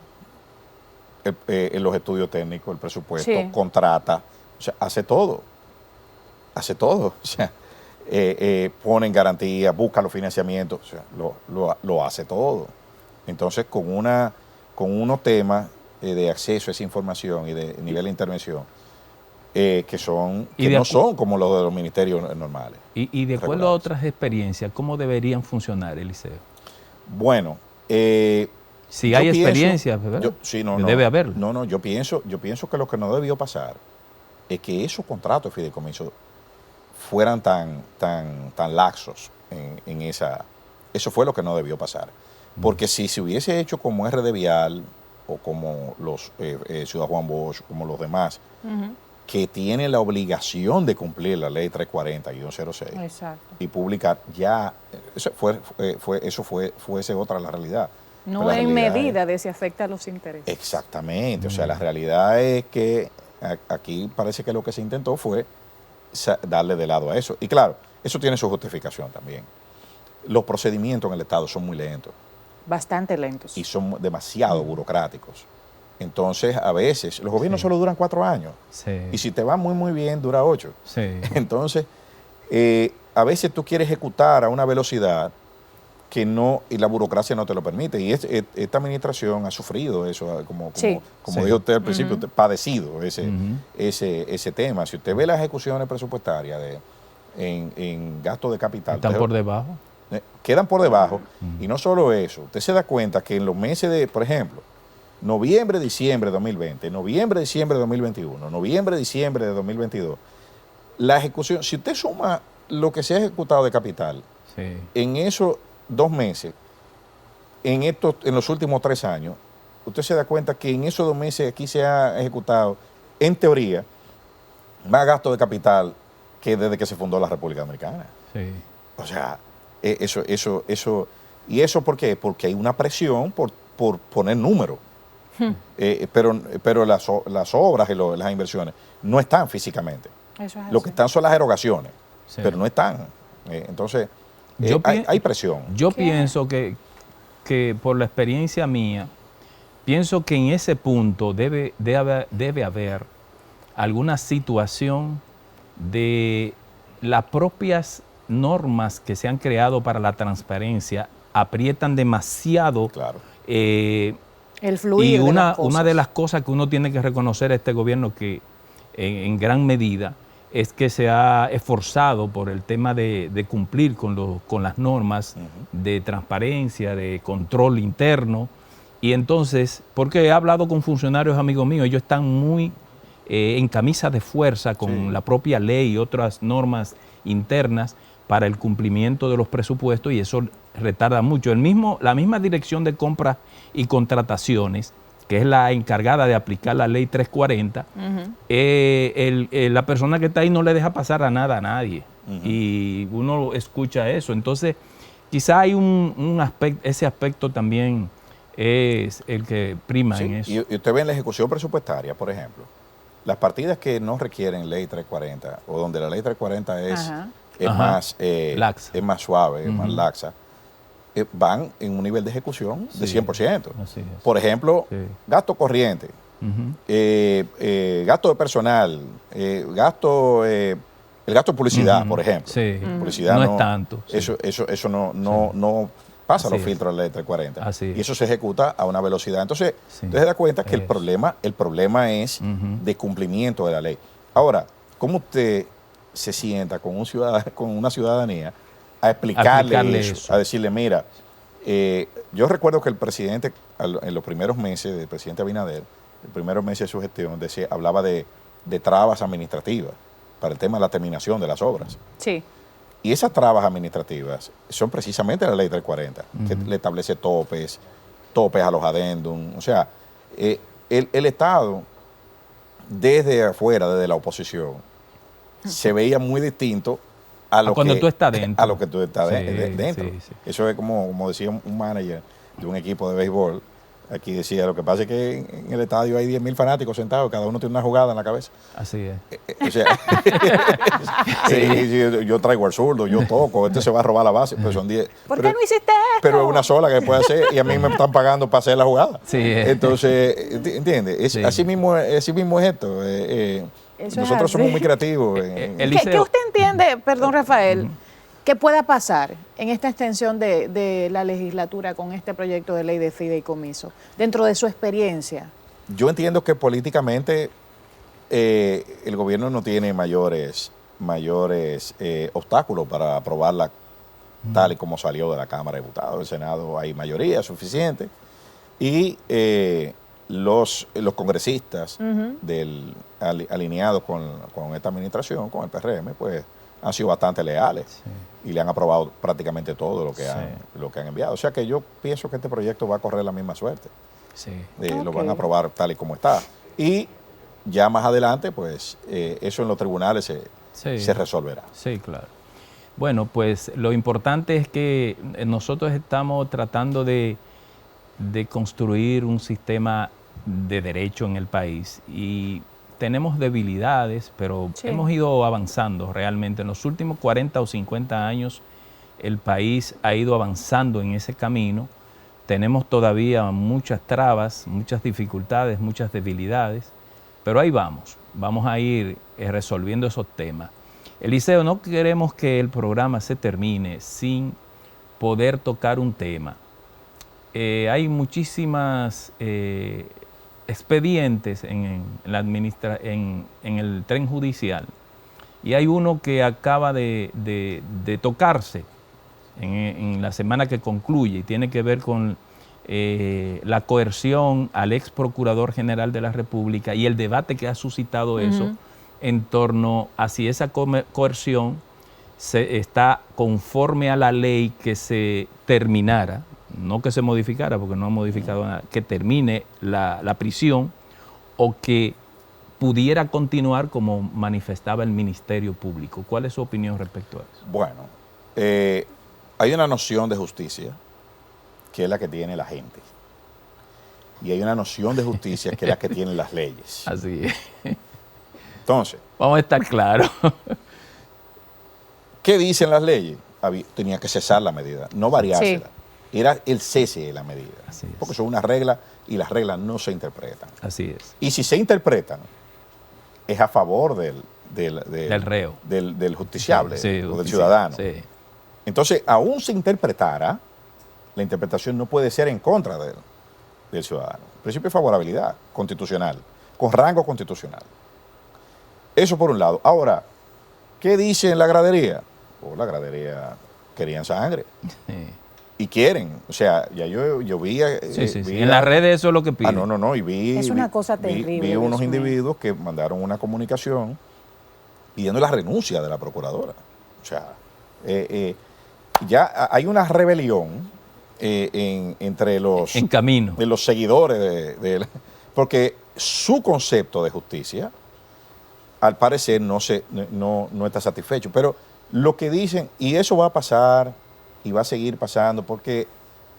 los estudios técnicos, el presupuesto, contrata, o sea, hace todo. O sea, pone en garantía, busca los financiamientos, o sea, lo hace todo. Entonces, con unos temas de acceso a esa información y de nivel de intervención, que no son como los de los ministerios normales. Y de acuerdo a otras experiencias, ¿cómo deberían funcionar, Eliseo? Bueno, si hay experiencias, debe haberlo. No, yo pienso que lo que no debió pasar es que esos contratos de fideicomiso fueran tan laxos en esa. Eso fue lo que no debió pasar. Porque si se hubiese hecho como RD Vial o como los Ciudad Juan Bosch, como los demás, que tienen la obligación de cumplir la ley 340-06 y publicar, ya fuese otra la realidad. No en medida de si afecta a los intereses. Exactamente. O sea, la realidad es que aquí parece que lo que se intentó fue darle de lado a eso. Y claro, eso tiene su justificación también. Los procedimientos en el Estado son muy lentos. Bastante lentos. Y son demasiado burocráticos. Entonces, a veces, los gobiernos solo duran 4 años. Y si te va muy, muy bien, dura 8. Entonces, a veces tú quieres ejecutar a una velocidad que no, y la burocracia no te lo permite. Y esta administración ha sufrido eso, como dijo usted al principio, usted ha padecido ese tema. Si usted ve las ejecuciones presupuestarias en gasto de capital. ¿Están por debajo? Quedan por debajo. Y no solo eso, usted se da cuenta que en los meses de, por ejemplo, noviembre, diciembre de 2020, noviembre, diciembre de 2021, noviembre, diciembre de 2022, la ejecución, si usted suma lo que se ha ejecutado de capital en esos 2 meses, en los últimos 3 años, usted se da cuenta que en esos 2 meses aquí se ha ejecutado, en teoría, más gasto de capital que desde que se fundó la República Dominicana. O sea, eso. ¿Y eso por qué? Porque hay una presión por poner números. Pero las obras y las inversiones no están físicamente. Lo que están son las erogaciones, pero no están. Entonces, hay presión. Yo pienso que por la experiencia mía, pienso que en ese punto debe haber alguna situación de las propias normas que se han creado para la transparencia aprietan demasiado. Claro. El fluir y una de las cosas que uno tiene que reconocer a este gobierno que en gran medida es que se ha esforzado por el tema de cumplir con las normas de transparencia, de control interno. Y entonces, porque he hablado con funcionarios amigos míos, ellos están muy en camisa de fuerza con la propia ley y otras normas internas para el cumplimiento de los presupuestos, y eso retarda mucho. La misma Dirección de Compras y Contrataciones, que es la encargada de aplicar la ley 340, la persona que está ahí no le deja pasar a nada a nadie. Y uno escucha eso. Entonces, quizá hay un aspecto, ese aspecto también es el que prima en eso. Y usted ve en la ejecución presupuestaria, por ejemplo, las partidas que no requieren ley 340, o donde la ley 340 es más laxa, es más suave, es más laxa, van en un nivel de ejecución de 100%. Así es. Por ejemplo, gasto corriente, gasto de personal, el gasto de publicidad, por ejemplo. Sí. Publicidad no es tanto. Sí. Eso no pasa los filtros de la ley 340. Así es. Y eso se ejuta a una velocidad. Entonces, usted se da cuenta que el problema es de cumplimiento de la ley. Ahora, ¿cómo usted se sienta con una ciudadanía a explicarle eso, a decirle, mira, yo recuerdo que el presidente, en los primeros meses del presidente Abinader, el primeros meses de su gestión, hablaba de trabas administrativas para el tema de la terminación de las obras. Sí. Y esas trabas administrativas son precisamente la ley 340, que le establece topes a los adendum. O sea, el Estado, desde afuera, desde la oposición, se veía muy distinto a lo cuando que tú estás dentro. A lo que tú estás dentro. Sí. Eso es como decía un manager de un equipo de béisbol. Aquí decía, lo que pasa es que en el estadio hay 10.000 fanáticos sentados, cada uno tiene una jugada en la cabeza. Así es. O sea, yo traigo al zurdo, yo toco, este se va a robar la base. Pues son 10. ¿Por qué no hiciste esto? Pero es una sola que puede hacer y a mí me están pagando para hacer la jugada. Sí. Entonces, ¿entiendes? Así mismo es esto. Nosotros somos muy creativos. ¿Qué usted entiende, perdón Rafael, que pueda pasar en esta extensión de la legislatura con este proyecto de ley de fideicomiso, dentro de su experiencia? Yo entiendo que políticamente el gobierno no tiene mayores obstáculos para aprobarla tal y como salió de la Cámara de Diputados. El Senado hay mayoría suficiente y los congresistas alineados con esta administración, con el PRM, pues han sido bastante leales y le han aprobado prácticamente todo lo que han enviado. O sea que yo pienso que este proyecto va a correr la misma suerte. Lo van a aprobar tal y como está. Y ya más adelante, pues eso en los tribunales se resolverá. Sí, claro. Bueno, pues lo importante es que nosotros estamos tratando de construir un sistema de derecho en el país y tenemos debilidades, pero hemos ido avanzando realmente. En los últimos 40 o 50 años el país ha ido avanzando en ese camino. Tenemos todavía muchas trabas, muchas dificultades, muchas debilidades, pero ahí vamos a ir resolviendo esos temas. Eliseo, no queremos que el programa se termine sin poder tocar un tema. Hay muchísimas expedientes en el tren judicial y hay uno que acaba de tocarse en la semana que concluye y tiene que ver con la coerción al ex procurador general de la República y el debate que ha suscitado eso en torno a si esa coerción está conforme a la ley que se terminara, no que se modificara porque no ha modificado nada, que termine la prisión o que pudiera continuar como manifestaba el Ministerio Público. ¿Cuál es su opinión respecto a eso? Bueno, hay una noción de justicia que es la que tiene la gente y hay una noción de justicia que es la que tienen las leyes. Así es. Entonces, vamos a estar claros. ¿Qué dicen las leyes? Tenía que cesar la medida, no variársela. Era el cese de la medida. Porque son unas reglas y las reglas no se interpretan. Así es. Y si se interpretan, es a favor del reo, del justiciable, sí, o del ciudadano. Sí. Entonces, aún se interpretara, la interpretación no puede ser en contra del ciudadano. Principio de favorabilidad constitucional, con rango constitucional. Eso por un lado. Ahora, ¿qué dice en la gradería? La gradería querían sangre. Sí. Y quieren. O sea, ya yo vi... vi en las redes eso es lo que piden. No. Y vi... Es una cosa terrible. Vi unos individuos que mandaron una comunicación pidiendo la renuncia de la procuradora. O sea, ya hay una rebelión entre los... En camino. De los seguidores porque su concepto de justicia, al parecer, no está satisfecho. Pero lo que dicen, y eso va a pasar y va a seguir pasando, porque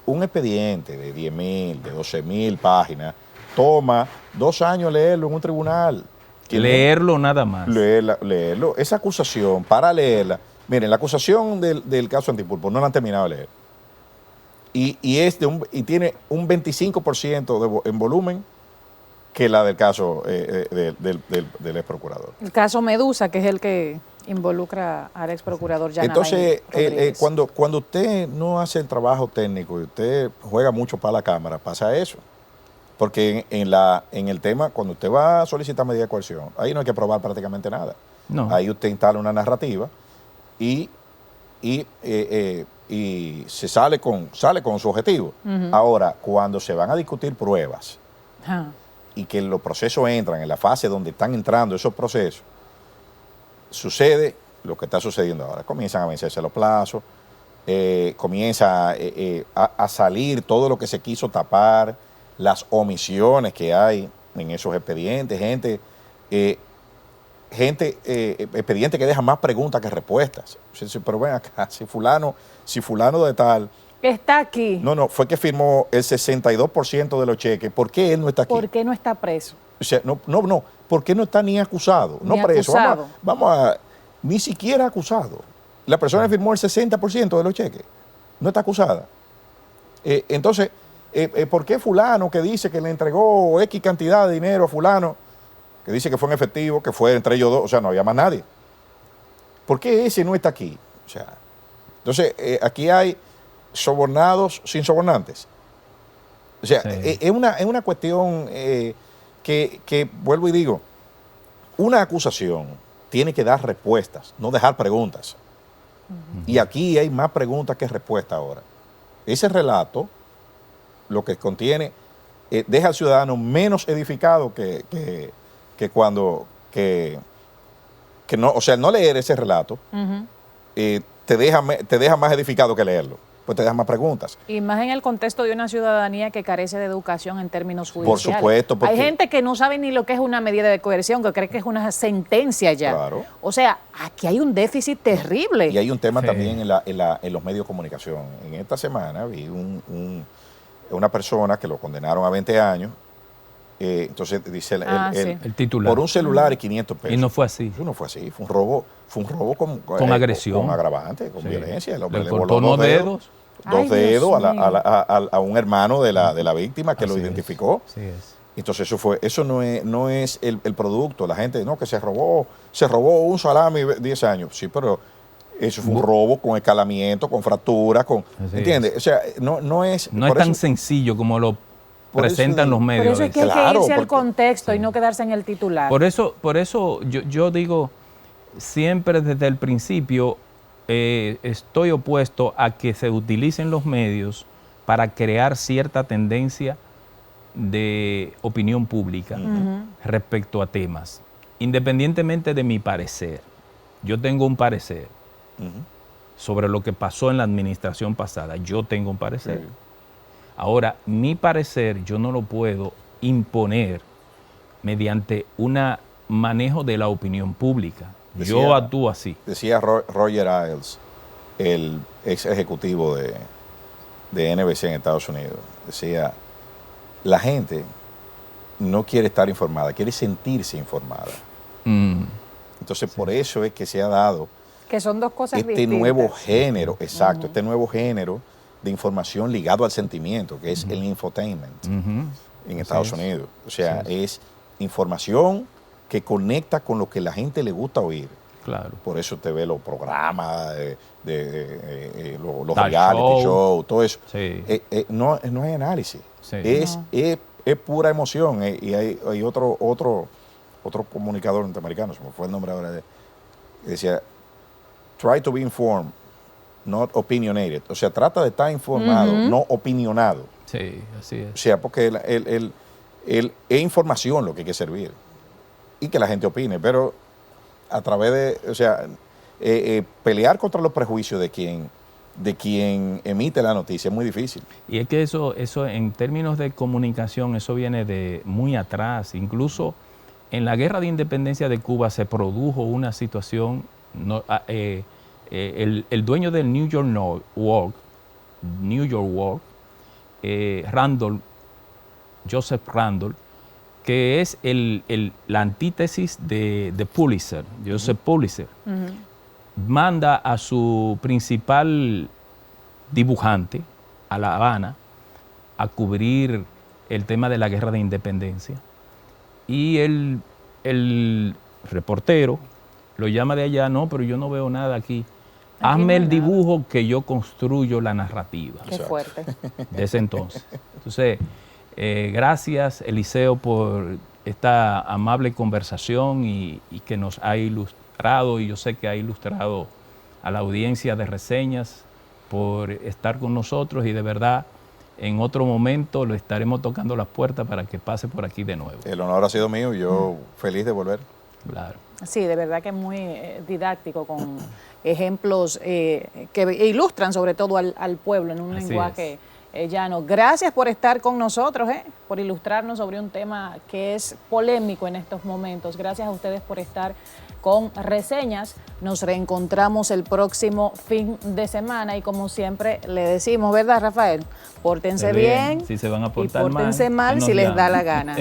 un expediente de 10.000, de 12.000 páginas, toma 2 años leerlo en un tribunal. Leerlo nada más. Leerlo. Esa acusación, para leerla, miren, la acusación del caso Antipulpo no la han terminado de leer. Y tiene un 25% en volumen que la del caso del ex procurador. El caso Medusa, que es el que involucra al ex procurador Jan Entonces, cuando usted no hace el trabajo técnico y usted juega mucho para la Cámara, pasa eso. Porque en el tema, cuando usted va a solicitar medida de coerción, ahí no hay que probar prácticamente nada. No. Ahí usted instala una narrativa y se sale con su objetivo. Uh-huh. Ahora, cuando se van a discutir pruebas y que los procesos entran en la fase donde están entrando esos procesos, sucede lo que está sucediendo ahora. Comienzan a vencerse los plazos, comienza a salir todo lo que se quiso tapar, las omisiones que hay en esos expedientes, expedientes que dejan más preguntas que respuestas. Pero ven acá, si fulano de tal está aquí. No, fue que firmó el 62% de los cheques. ¿Por qué él no está aquí? ¿Por qué no está preso? O sea, no, ¿por qué no está ni acusado? Ni no preso. acusado. Ni siquiera acusado. La persona que firmó el 60% de los cheques no está acusada. Entonces, ¿por qué fulano que dice que le entregó X cantidad de dinero a fulano, que dice que fue en efectivo, que fue entre ellos dos, o sea, no había más nadie? ¿Por qué ese no está aquí? O sea, entonces, aquí hay sobornados sin sobornantes. O sea, sí. es una cuestión que, vuelvo y digo, una acusación tiene que dar respuestas, no dejar preguntas. Uh-huh. Y aquí hay más preguntas que respuestas ahora. Ese relato, lo que contiene, deja al ciudadano menos edificado que cuando no, o sea, no leer ese relato, uh-huh, te deja más edificado que leerlo, pues te deja más preguntas. Y más en el contexto de una ciudadanía que carece de educación en términos judiciales. Por supuesto. Hay gente que no sabe ni lo que es una medida de coerción, que cree que es una sentencia ya. Claro. O sea, aquí hay un déficit terrible. Y hay un tema también en los medios de comunicación. En esta semana vi una persona que lo condenaron a 20 años. Entonces dice el titular. Por un celular y 500 pesos. Y no fue así. Eso no fue así. Fue un robo con agresión. Con agravante, con violencia. El hombre le cortó 2 dedos. Dos dedos a un hermano de la víctima que así lo identificó. Así es. Entonces eso no es el producto. La gente, no, que se robó un salami 10 años. Sí, pero eso fue un robo con escalamiento, con fracturas, ¿entiendes? O sea, no es... No es tan sencillo como lo presentan los medios. Por eso es que hay que irse al contexto y no quedarse en el titular. Por eso yo digo, siempre desde el principio estoy opuesto a que se utilicen los medios para crear cierta tendencia de opinión pública respecto a temas. Independientemente de mi parecer, yo tengo un parecer sobre lo que pasó en la administración pasada. Yo tengo un parecer. Ahora, mi parecer yo no lo puedo imponer mediante un manejo de la opinión pública. Yo actúo así. Decía Roger Ailes, el ex ejecutivo de NBC en Estados Unidos, decía, la gente no quiere estar informada, quiere sentirse informada. Entonces, por eso es que se ha dado que son dos cosas distintas. Nuevo género, exacto, este nuevo género de información ligado al sentimiento, que es el infotainment en Estados Unidos. O sea, es información que conecta con lo que la gente le gusta oír. Claro. Por eso te ve los programas, los reality show, todo eso. Sí. No hay análisis. Sí. Es pura emoción. Y hay otro comunicador norteamericano, se me fue el nombre ahora, que decía, try to be informed, not opinionated. O sea, trata de estar informado, no opinionado. Sí, así es. O sea, porque es información lo que hay que servir. Y que la gente opine, pero a través de, o sea, pelear contra los prejuicios de quien emite la noticia es muy difícil. Y es que eso en términos de comunicación, eso viene de muy atrás. Incluso en la guerra de independencia de Cuba se produjo una situación, el dueño del New York World, Joseph Randolph, que es la antítesis de Pulitzer, Joseph Pulitzer, manda a su principal dibujante a La Habana a cubrir el tema de la guerra de independencia. Y el reportero lo llama de allá, no, pero yo no veo nada aquí. Hazme el dibujo que yo construyo la narrativa. Qué fuerte. De ese entonces. Entonces, gracias, Eliseo, por esta amable conversación y que nos ha ilustrado, y yo sé que ha ilustrado a la audiencia de Reseñas por estar con nosotros, y de verdad, en otro momento lo estaremos tocando las puertas para que pase por aquí de nuevo. El honor ha sido mío y yo feliz de volver. Claro. Sí, de verdad que es muy didáctico, con ejemplos que ilustran sobre todo al pueblo en un lenguaje llano. Gracias por estar con nosotros, por ilustrarnos sobre un tema que es polémico en estos momentos. Gracias a ustedes por estar con Reseñas. Nos reencontramos el próximo fin de semana y, como siempre le decimos, ¿verdad, Rafael? Pórtense bien, si se van a portar y pórtense mal si les da la gana.